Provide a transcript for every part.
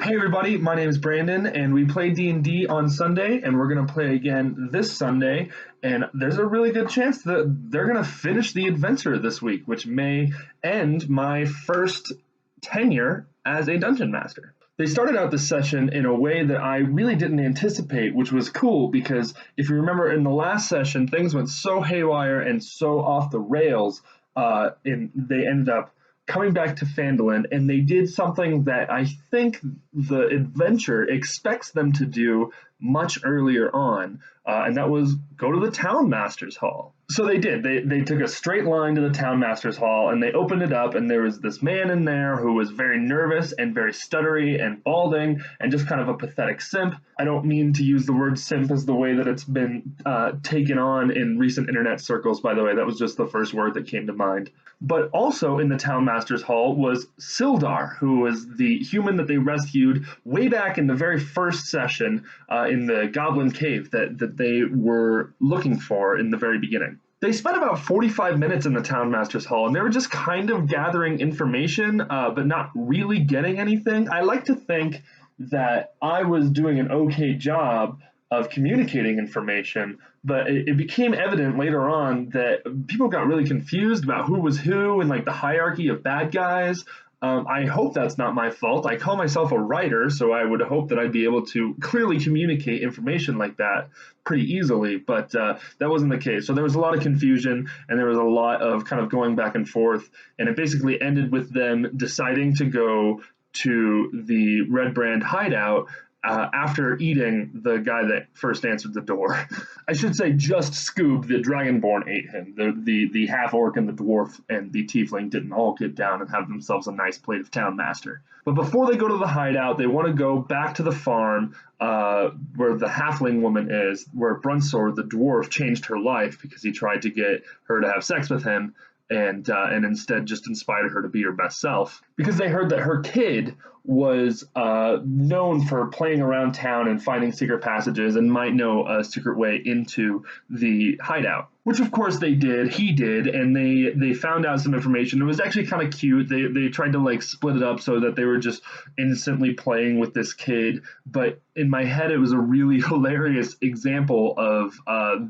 Hey everybody, my name is Brandon, and we play D&D on Sunday, and we're going to play again this Sunday, and there's a really good chance that they're going to finish the adventure this week, which may end my first tenure as a dungeon master. They started out this session in a way that I really didn't anticipate, which was cool because if you remember in the last session, things went so haywire and so off the rails, and they ended up coming back to Phandalin, and they did something that I think the adventure expects them to do much earlier on, and that was go to the Town Master's Hall. So they did. They took a straight line to the Town Master's Hall, and they opened it up, and there was this man in there who was very nervous and very stuttery and balding and just kind of a pathetic simp. I don't mean to use the word simp as the way that it's been taken on in recent internet circles, by the way. That was just the first word that came to mind. But also in the Town Master's Hall was Sildar, who was the human that they rescued way back in the very first session in the Goblin Cave that they were looking for in the very beginning. They spent about 45 minutes in the Town Master's Hall, and they were just kind of gathering information, but not really getting anything. I like to think that I was doing an okay job of communicating information, but it became evident later on that people got really confused about who was who and like the hierarchy of bad guys. I hope that's not my fault. I call myself a writer, so I would hope that I'd be able to clearly communicate information like that pretty easily, but that wasn't the case. So there was a lot of confusion, and there was a lot of kind of going back and forth, and it basically ended with them deciding to go to the Red Brand hideout after eating the guy that first answered the door. I should say just Scoob, the Dragonborn, ate him. The half-orc and the dwarf and the tiefling didn't all get down and have themselves a nice plate of Town Master. But before they go to the hideout, they want to go back to the farm where the halfling woman is, where Brunsor, the dwarf, changed her life because he tried to get her to have sex with him, and instead just inspired her to be her best self. Because they heard that her kid was known for playing around town and finding secret passages and might know a secret way into the hideout. Which of course they did, he did, and they found out some information. It was actually kind of cute. They tried to like split it up so that they were just instantly playing with this kid, but in my head it was a really hilarious example of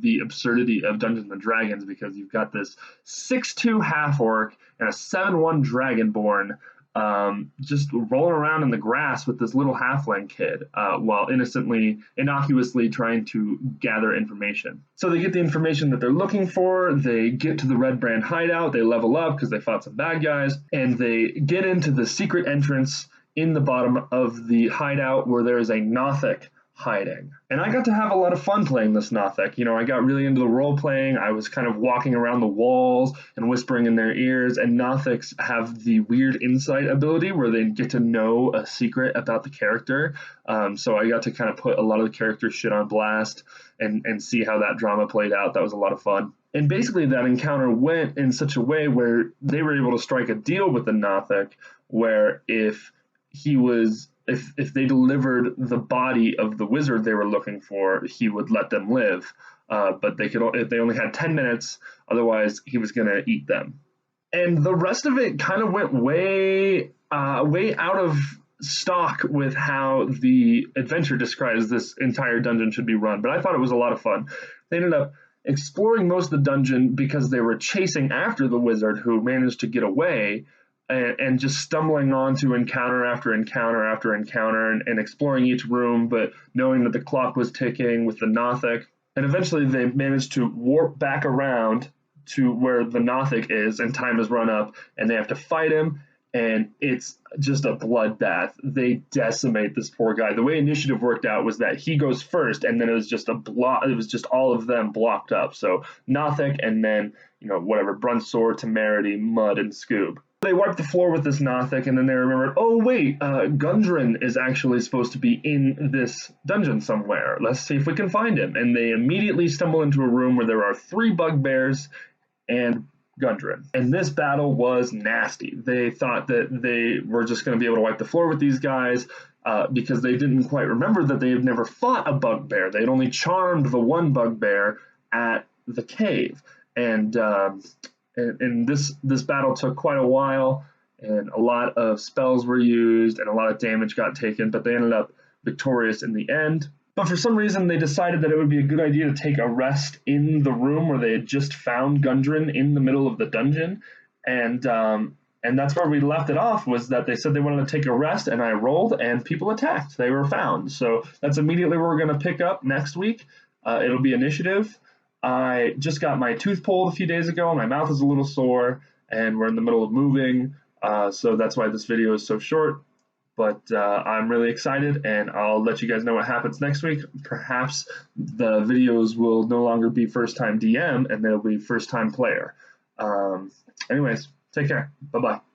the absurdity of Dungeons and Dragons, because you've got this 6'2" half-orc and a 7'1" dragonborn just rolling around in the grass with this little halfling kid while innocuously trying to gather information. So they get the information that they're looking for, they get to the Red Brand hideout, they level up because they fought some bad guys, and they get into the secret entrance in the bottom of the hideout where there is a Nothic hiding. And I got to have a lot of fun playing this Nothic. You know, I got really into the role playing. I was kind of walking around the walls and whispering in their ears, and Nothics have the weird insight ability where they get to know a secret about the character. So I got to kind of put a lot of the character shit on blast and see how that drama played out. That was a lot of fun. And basically that encounter went in such a way where they were able to strike a deal with the Nothic where if they delivered the body of the wizard they were looking for, he would let them live. But if they only had 10 minutes, otherwise he was going to eat them. And the rest of it kind of went way out of stock with how the adventure describes this entire dungeon should be run. But I thought it was a lot of fun. They ended up exploring most of the dungeon because they were chasing after the wizard who managed to get away, and just stumbling on to encounter after encounter after encounter and exploring each room, but knowing that the clock was ticking with the Nothic. And eventually they managed to warp back around to where the Nothic is, and time has run up, and they have to fight him, and it's just a bloodbath. They decimate this poor guy. The way initiative worked out was that he goes first, and then it was just all of them blocked up. So Nothic, and then, whatever, Brunsor, Temerity, Mud, and Scoob. They wiped the floor with this Nothic, and then they remembered, oh wait, Gundren is actually supposed to be in this dungeon somewhere. Let's see if we can find him. And they immediately stumble into a room where there are 3 bugbears and Gundren. And this battle was nasty. They thought that they were just going to be able to wipe the floor with these guys because they didn't quite remember that they had never fought a bugbear. They had only charmed the one bugbear at the cave. And this battle took quite a while. and a lot of spells were used and a lot of damage got taken, but they ended up victorious in the end. But for some reason, they decided that it would be a good idea to take a rest in the room where they had just found Gundren in the middle of the dungeon, and that's where we left it off. Was that they said they wanted to take a rest, and I rolled, and people attacked. They were found, so that's immediately where we're going to pick up next week. It'll be initiative. I just got my tooth pulled a few days ago, and my mouth is a little sore, and we're in the middle of moving, so that's why this video is so short. But I'm really excited, and I'll let you guys know what happens next week. Perhaps the videos will no longer be first time DM, and they'll be first time player. Anyways, take care. Bye-bye.